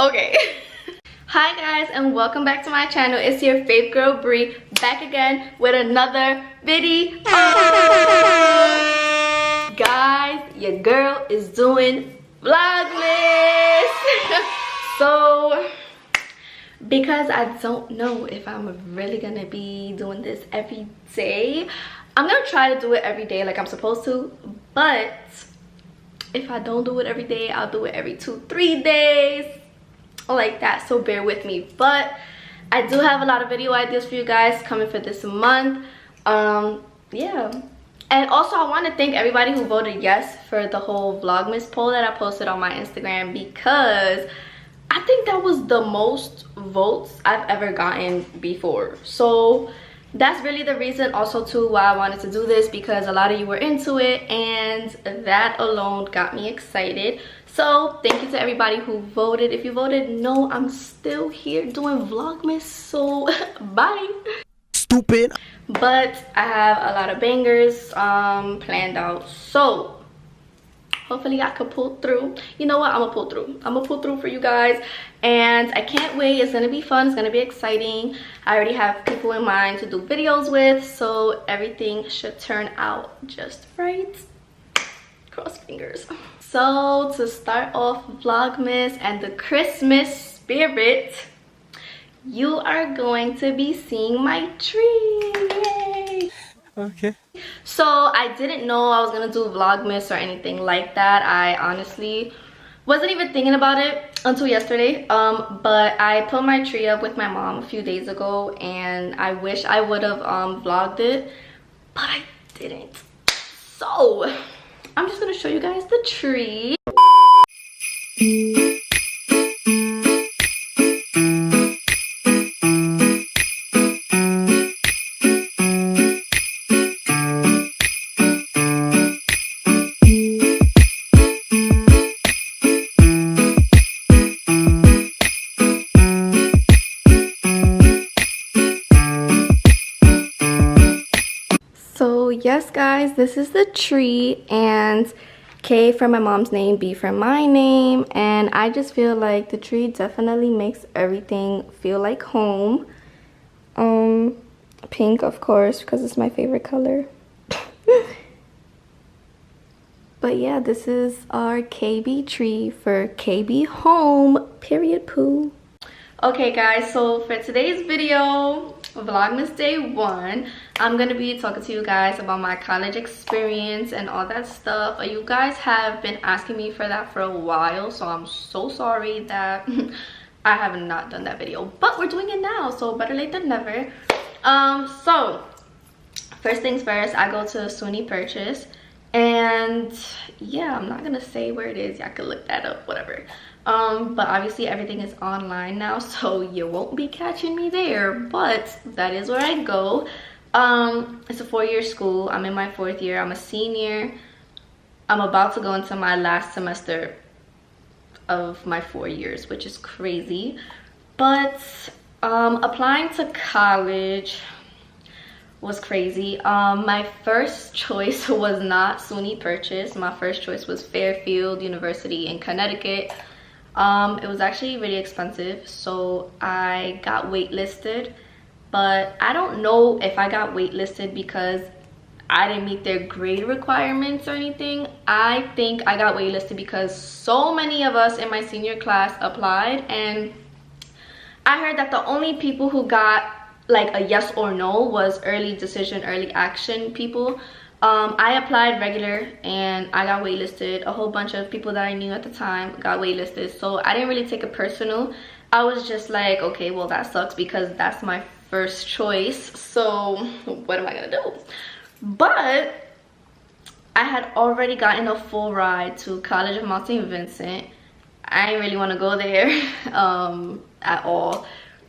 Okay. Hi guys, and welcome back to my channel. It's your fave girl Bree, back again with another video. Guys, your girl is doing Vlogmas. So because I don't know if I'm really gonna be doing this every day, I'm gonna try to do it every day like I'm supposed to, but if I don't do it every day, I'll do it every 2-3 days like that, so bear with me. But I do have a lot of video ideas for you guys coming for this month. Yeah, and also I want to thank everybody who voted yes for the whole Vlogmas poll that I posted on my Instagram, because I think that was the most votes I've ever gotten before. So that's really the reason also too why I wanted to do this, because a lot of you were into it and that alone got me excited. So thank you to everybody who voted. If you voted no, I'm still here doing Vlogmas, so bye. Stupid. But I have a lot of bangers planned out, so hopefully I could pull through. You know what, I'm gonna pull through for you guys, and I can't wait. It's gonna be fun, it's gonna be exciting. I already have people in mind to do videos with, so everything should turn out just right. Cross fingers. So to start off Vlogmas and the Christmas spirit, you are going to be seeing my tree. Yay! Okay. So I didn't know I was gonna do Vlogmas or anything like that. I honestly wasn't even thinking about it until yesterday. But I put my tree up with my mom a few days ago, and I wish I would have vlogged it, but I didn't. So I'm just gonna show you guys the tree. So yes guys, this is the tree, and K for my mom's name, B for my name, and I just feel like the tree definitely makes everything feel like home. Pink of course, because it's my favorite color. But yeah, this is our KB tree for KB home, period poo. Okay guys, so for today's video, Vlogmas day 1, I'm gonna be talking to you guys about my college experience and all that stuff. You guys have been asking me for that for a while, so I'm so sorry that I have not done that video, but we're doing it now, so better late than never. So first things first, I go to Suny Purchase, and yeah, I'm not gonna say where it is. Y'all can look that up, whatever. But obviously everything is online now, so you won't be catching me there, but that is where I go. It's a 4-year school. I'm in my 4th year. I'm a senior. I'm about to go into my last semester of my 4 years, which is crazy. But applying to college was crazy. My first choice was not Suny Purchase. My first choice was Fairfield University in Connecticut. It was actually really expensive, so I got waitlisted, but I don't know if I got waitlisted because I didn't meet their grade requirements or anything. I think I got waitlisted because so many of us in my senior class applied, and I heard that the only people who got like a yes or no was early decision, early action people. I applied regular and I got waitlisted. A whole bunch of people that I knew at the time got waitlisted, so I didn't really take it personal. I was just like, okay, well that sucks because that's my first choice, so what am I gonna do? But I had already gotten a full ride to College of Mount St. Vincent. I didn't really want to go there at all,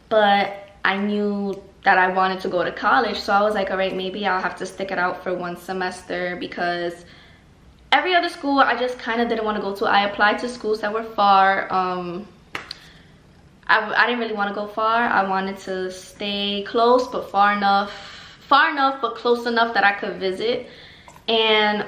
but I knew that I wanted to go to college, so I was like, all right, maybe I'll have to stick it out for 1 semester, because every other school I just kind of didn't want to go to. I applied to schools that were far. I didn't really want to go far. I wanted to stay close but far enough but close enough that I could visit. And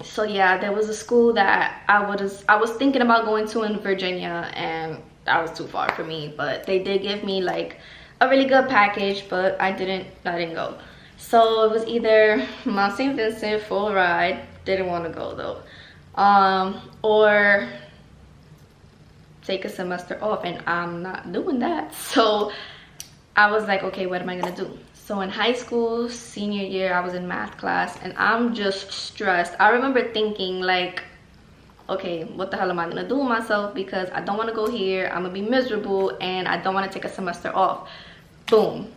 So yeah, there was a school that I was thinking about going to in Virginia, and that was too far for me, but they did give me like a really good package, but I didn't go. So it was either Mount St. Vincent, full ride, didn't want to go though, or take a semester off, and I'm not doing that. So I was like, okay, what am I gonna do? So in high school, senior year, I was in math class, and I'm just stressed. I remember thinking like, okay, what the hell am I gonna do with myself, because I don't want to go here, I'm gonna be miserable, and I don't want to take a semester off. Boom.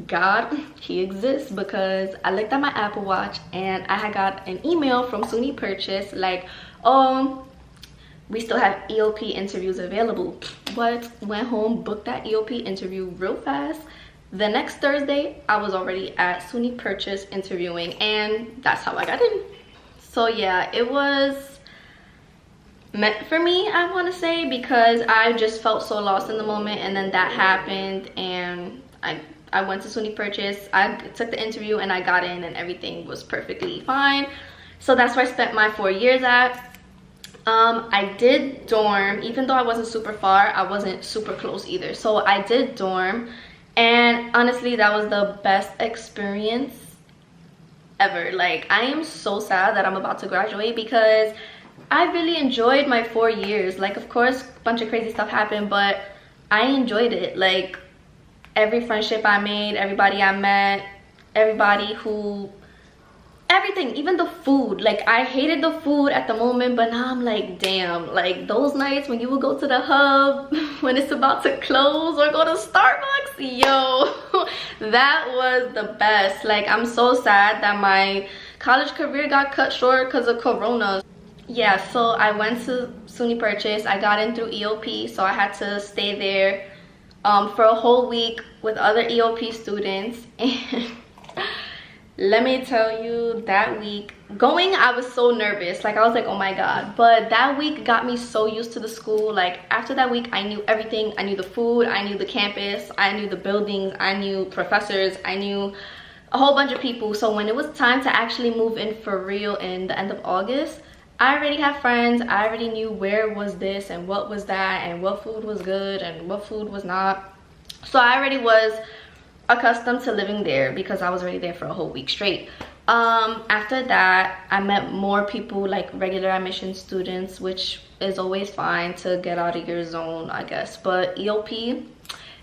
God, he exists, because I looked at my Apple Watch and I had got an email from Suny Purchase like, oh, we still have EOP interviews available. What? Went home, booked that EOP interview real fast. The next Thursday, I was already at Suny Purchase interviewing, and that's how I got in. So yeah, it was meant for me, I want to say, because I just felt so lost in the moment, and then that happened, and I went to Suny Purchase. I took the interview and I got in, and everything was perfectly fine. So that's where I spent my 4 years at. I did dorm, even though I wasn't super far, I wasn't super close either. So I did dorm, and honestly, that was the best experience ever. Like, I am so sad that I'm about to graduate, because I really enjoyed my 4 years. Like, of course, a bunch of crazy stuff happened, but I enjoyed it. Like, every friendship I made, everybody I met, everything, even the food. Like, I hated the food at the moment, but now I'm like, damn, like those nights when you would go to the hub when it's about to close, or go to Starbucks, yo, that was the best. Like, I'm so sad that my college career got cut short because of Corona. Yeah, so I went to Suny Purchase. I got in through EOP, so I had to stay there for a whole week with other EOP students. And let me tell you, that week going, I was so nervous. Like, I was like, oh my god. But that week got me so used to the school. Like, after that week, I knew everything. I knew the food, I knew the campus, I knew the buildings, I knew professors, I knew a whole bunch of people. So when it was time to actually move in for real in the end of August, I already had friends. I already knew where was this and what was that, and what food was good and what food was not. So I already was accustomed to living there, because I was already there for a whole week straight. After that, I met more people, like regular admission students, which is always fine to get out of your zone, I guess. But EOP,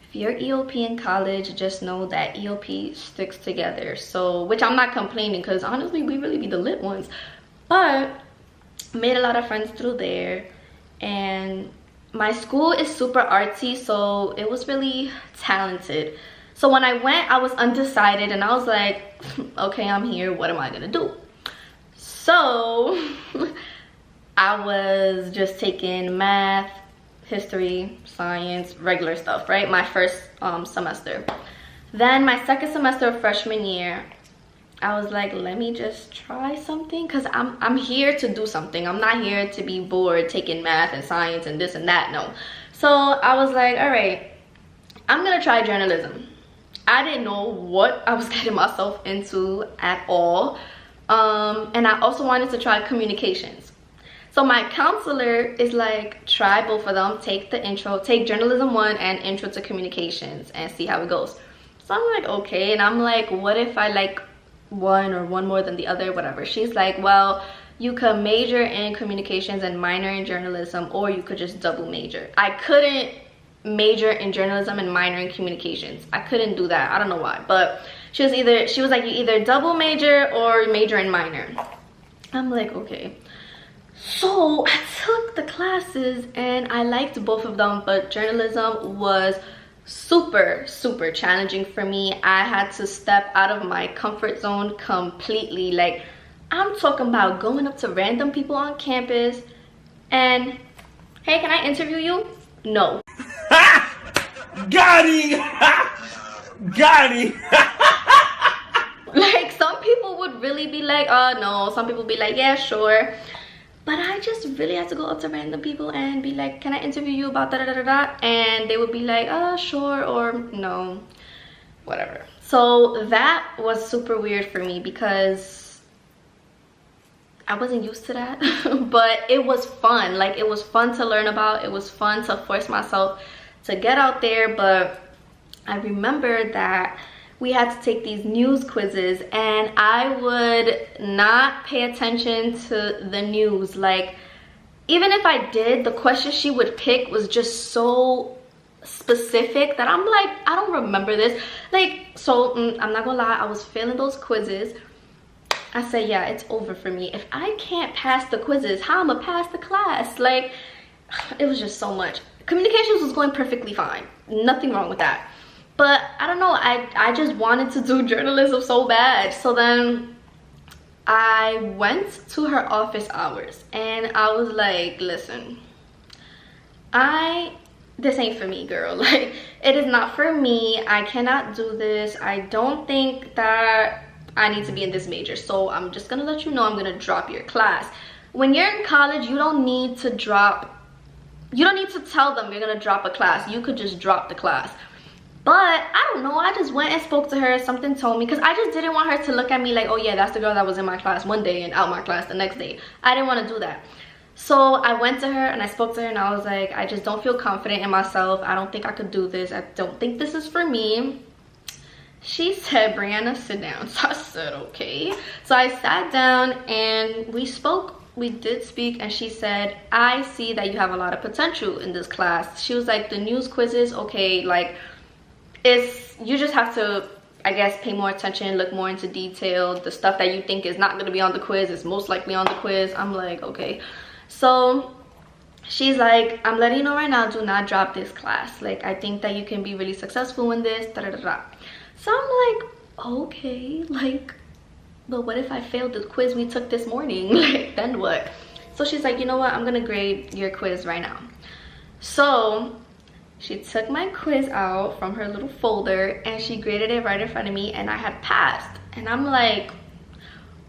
if you're EOP in college, just know that EOP sticks together. So, which I'm not complaining, because honestly, we really be the lit ones. But made a lot of friends through there, and my school is super artsy, so it was really talented. So when I went, I was undecided, and I was like, okay, I'm here, what am I gonna do? So I was just taking math, history, science, regular stuff, right? My first semester. Then my second semester of freshman year, I was like, let me just try something, because I'm here to do something. I'm not here to be bored taking math and science and this and that, no. So I was like, all right, I'm gonna try journalism. I didn't know what I was getting myself into at all. And I also wanted to try communications. So my counselor is like, try both of them, take the intro, take journalism 1 and intro to communications, and see how it goes. So I'm like, okay. And I'm like, what if I like one or one more than the other, whatever. She's like, well, you could major in communications and minor in journalism, or you could just double major. I couldn't major in journalism and minor in communications. I couldn't do that. I don't know why, but she was like, you either double major or major in minor. I'm like, okay. So I took the classes and I liked both of them, but journalism was super challenging for me. I had to step out of my comfort zone completely. Like, I'm talking about going up to random people on campus and, hey, can I interview you? No. Got him! Got him! Like, some people would really be like, oh no. Some people be like, yeah, sure. But I just really had to go up to random people and be like, can I interview you about da-da-da-da-da? And they would be like, oh, sure, or no, whatever. So that was super weird for me, because I wasn't used to that. But it was fun. Like, it was fun to learn about. It was fun to force myself to get out there. But I remember that we had to take these news quizzes, and I would not pay attention to the news. Like, even if I did, the question she would pick was just so specific that I'm like, I don't remember this. Like, so I'm not gonna lie, I was failing those quizzes. I said, yeah, it's over for me. If I can't pass the quizzes, how am I pass the class? Like, it was just so much. Communications was going perfectly fine, nothing wrong with that. But I don't know, I just wanted to do journalism so bad. So then I went to her office hours and I was like, listen, this ain't for me, girl. Like, it is not for me. I cannot do this. I don't think that I need to be in this major. So I'm just gonna let you know I'm gonna drop your class. When you're in college, you don't need to tell them you're gonna drop a class. You could just drop the class. But I don't know, I just went and spoke to her. Something told me, because I just didn't want her to look at me like, oh yeah, that's the girl that was in my class one day and out my class the next day. I didn't want to do that. So I went to her and I spoke to her and I was like, I just don't feel confident in myself. I don't think I could do this. I don't think this is for me. She said, Brianna, sit down. So I said, okay. So I sat down and we spoke. We did speak, and she said, I see that you have a lot of potential in this class. She was like, the news quizzes, okay, like, you just have to, I guess, pay more attention, look more into detail. The stuff that you think is not going to be on the quiz is most likely on the quiz. I'm like, okay. So she's like, I'm letting you know right now, do not drop this class. Like, I think that you can be really successful in this, da da da da. So I'm like, okay, like, but what if I failed the quiz we took this morning? Like, then what? So she's like, you know what, I'm gonna grade your quiz right now. So she took my quiz out from her little folder and she graded it right in front of me, and I had passed. And I'm like,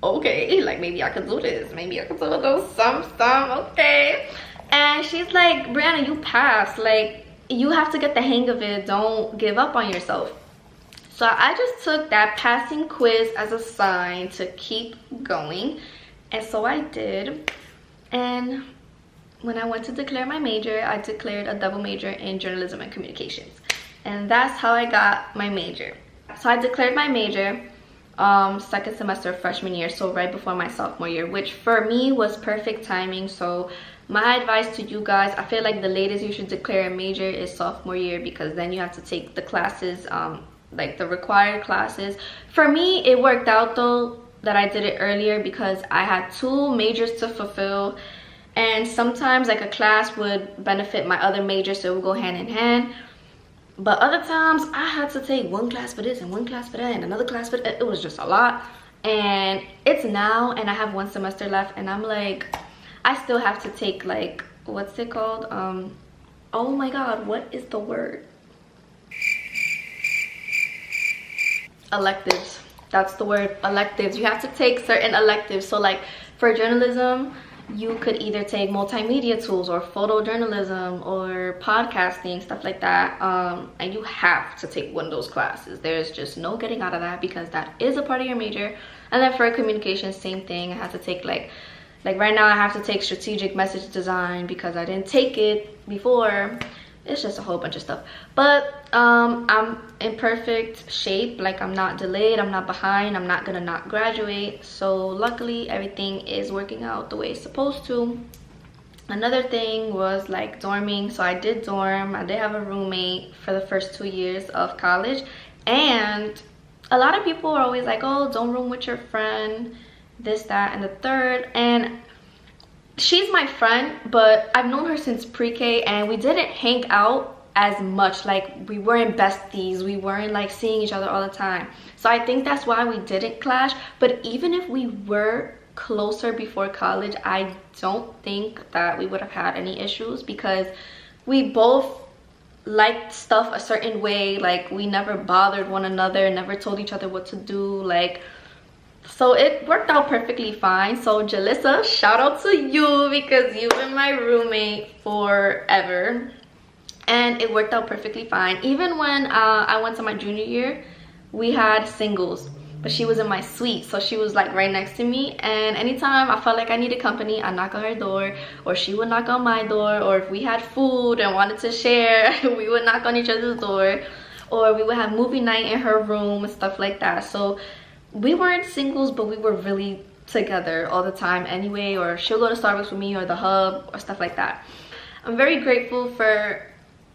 okay, like, maybe I could do this. Maybe I could do this, some, okay. And she's like, Brianna, you passed. Like, you have to get the hang of it. Don't give up on yourself. So I just took that passing quiz as a sign to keep going. And so I did. And when I went to declare my major, I declared a double major in journalism and communications. And that's how I got my major. So I declared my major second semester of freshman year, so right before my sophomore year, which for me was perfect timing. So my advice to you guys, I feel like the latest you should declare a major is sophomore year, because then you have to take the classes, like the required classes. For me, it worked out though that I did it earlier, because I had 2 majors to fulfill, and sometimes like a class would benefit my other major, so it would go hand in hand. But other times I had to take 1 class for this and 1 class for that and another class for that. It was just a lot. And it's now, and I have 1 semester left, and I'm like, I still have to take, like, what's it called? Oh my god, what is the word? Electives. That's the word, electives. You have to take certain electives. So like for journalism, you could either take multimedia tools or photojournalism or podcasting, stuff like that, and you have to take one of those classes. There's just no getting out of that, because that is a part of your major. And then for communication, same thing. I have to take like right now I have to take strategic message design, because I didn't take it before. It's just a whole bunch of stuff. But I'm in perfect shape. Like, I'm not delayed, I'm not behind, I'm not gonna not graduate. So luckily everything is working out the way it's supposed to. Another thing was like dorming. So I did dorm. I did have a roommate for the first 2 years of college, and a lot of people are always like, oh, don't room with your friend, this, that, and the third. And she's my friend, but I've known her since pre-K, and we didn't hang out as much. Like, we weren't besties, we weren't like seeing each other all the time. So I think that's why we didn't clash. But even if we were closer before college, I don't think that we would have had any issues, because we both liked stuff a certain way. Like, we never bothered one another, never told each other what to do. Like, so it worked out perfectly fine. So Jalissa, shout out to you, because you've been my roommate forever, and it worked out perfectly fine. Even when I went to my junior year, we had singles. but she was in my suite, so she was like right next to me. And anytime I felt like I needed company, I knock on her door, or she would knock on my door, or if we had food and wanted to share, we would knock on each other's door, or we would have movie night in her room and stuff like that. So we weren't singles, but we were really together all the time anyway, or she'll go to Starbucks with me or the hub or stuff like that. I'm very grateful for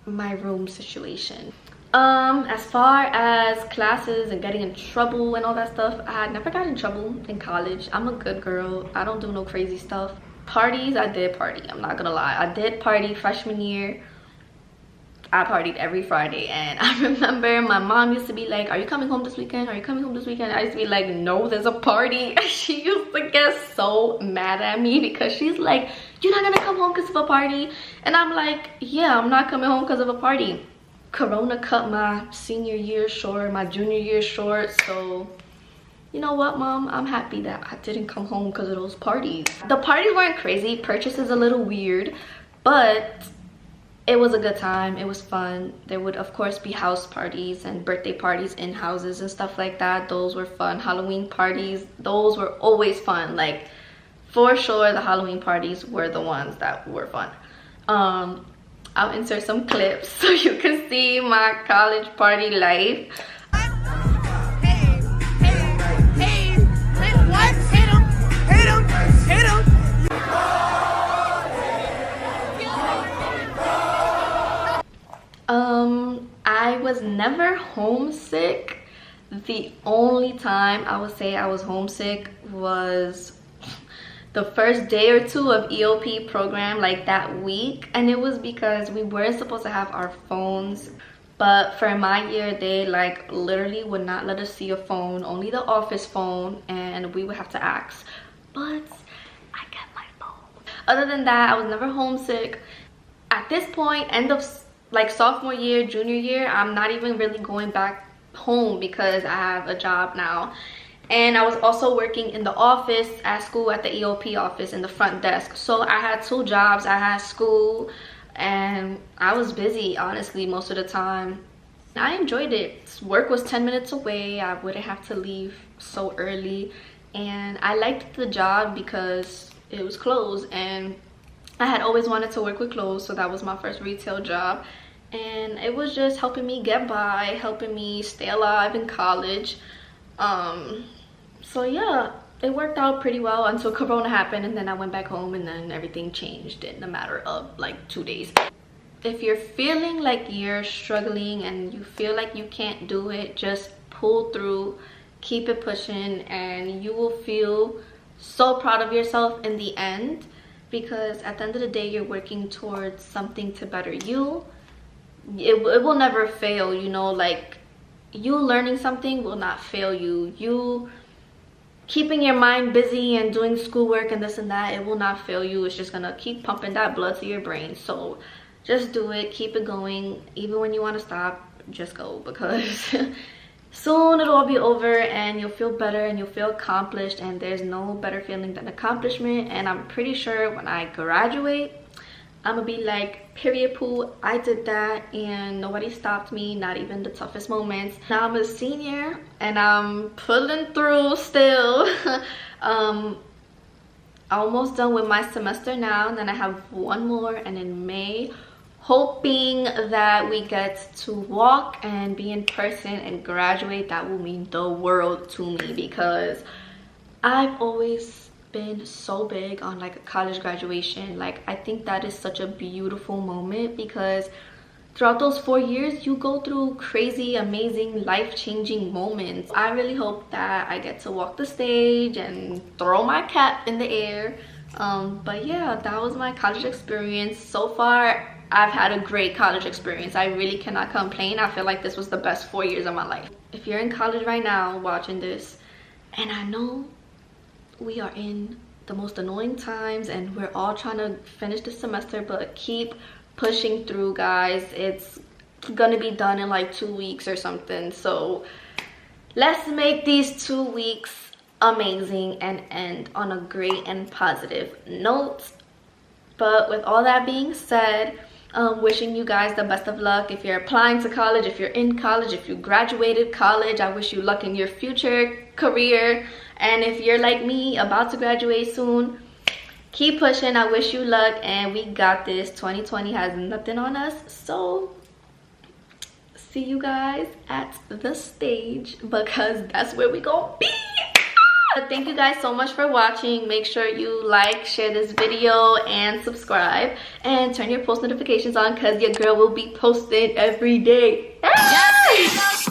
my room situation. As far as classes and getting in trouble and all that stuff, I had never got in trouble in college. I'm a good girl. I don't do no crazy stuff. Parties, I did party. I'm not gonna lie. I did party freshman year. I partied every Friday, and I remember my mom used to be like, are you coming home this weekend? Are you coming home this weekend? I used to be like, no, there's a party. She used to get so mad at me because she's like, you're not gonna come home because of a party? And I'm like, yeah, I'm not coming home because of a party. Corona cut my senior year short, my junior year short, so you know what, Mom? I'm happy that I didn't come home because of those parties. The parties weren't crazy. Purchase is a little weird, but it was a good time. It was fun. There would of course be house parties and birthday parties in houses and stuff like that. Those were fun. Halloween parties, those were always fun. Like, for sure the Halloween parties were the ones that were fun. I'll insert some clips so you can see my college party life. I was never homesick. The only time I would say I was homesick was the first day or two of EOP program, like that week, and it was because we weren't supposed to have our phones. But for my year, they like literally would not let us see a phone, only the office phone, and we would have to ask. But I got my phone. Other than that, I was never homesick. At this point, end of like sophomore year, junior year, I'm not even really going back home because I have a job now. And I was also working in the office at school, at the EOP office in the front desk. So I had two jobs. I had school and I was busy, honestly, most of the time. I enjoyed it. Work was 10 minutes away. I wouldn't have to leave so early. And I liked the job because it was clothes, and I had always wanted to work with clothes, so that was my first retail job. And it was just helping me get by, helping me stay alive in college. So yeah, it worked out pretty well until Corona happened, and then I went back home, and then everything changed in a matter of like 2 days. If you're feeling like you're struggling and you feel like you can't do it, just pull through, keep it pushing, and you will feel so proud of yourself in the end, because at the end of the day, you're working towards something to better you. It will never fail, you know, like you learning something will not fail you. You keeping your mind busy and doing schoolwork and this and that, it will not fail you. It's just gonna keep pumping that blood to your brain. So just do it, keep it going. Even when you want to stop, just go, because soon it'll all be over and you'll feel better and you'll feel accomplished, and there's no better feeling than accomplishment. And I'm pretty sure when I graduate, I'm gonna be like, period poo, I did that and nobody stopped me, not even the toughest moments. Now I'm a senior and I'm pulling through still. Almost done with my semester now, and then I have one more, and in May, hoping that we get to walk and be in person and graduate. That will mean the world to me, because I've always been so big on like a college graduation. Like, I think that is such a beautiful moment, because throughout those 4 years you go through crazy, amazing, life-changing moments. I really hope that I get to walk the stage and throw my cap in the air. But yeah, that was my college experience. So far I've had a great college experience. I really cannot complain. I feel like this was the best 4 years of my life. If you're in college right now watching this, and I know we are in the most annoying times and we're all trying to finish the semester, but keep pushing through, guys. It's gonna be done in like 2 weeks or something. So let's make these 2 weeks amazing and end on a great and positive note. But with all that being said, wishing you guys the best of luck. If you're applying to college, if you're in college, if you graduated college, I wish you luck in your future. career. And if you're like me, about to graduate soon, keep pushing. I wish you luck, and we got this. 2020 has nothing on us, so see you guys at the stage, because that's where we gonna be. Thank you guys so much for watching. Make sure you like, share this video, and subscribe, and turn your post notifications on, because your girl will be posting every day. Yes!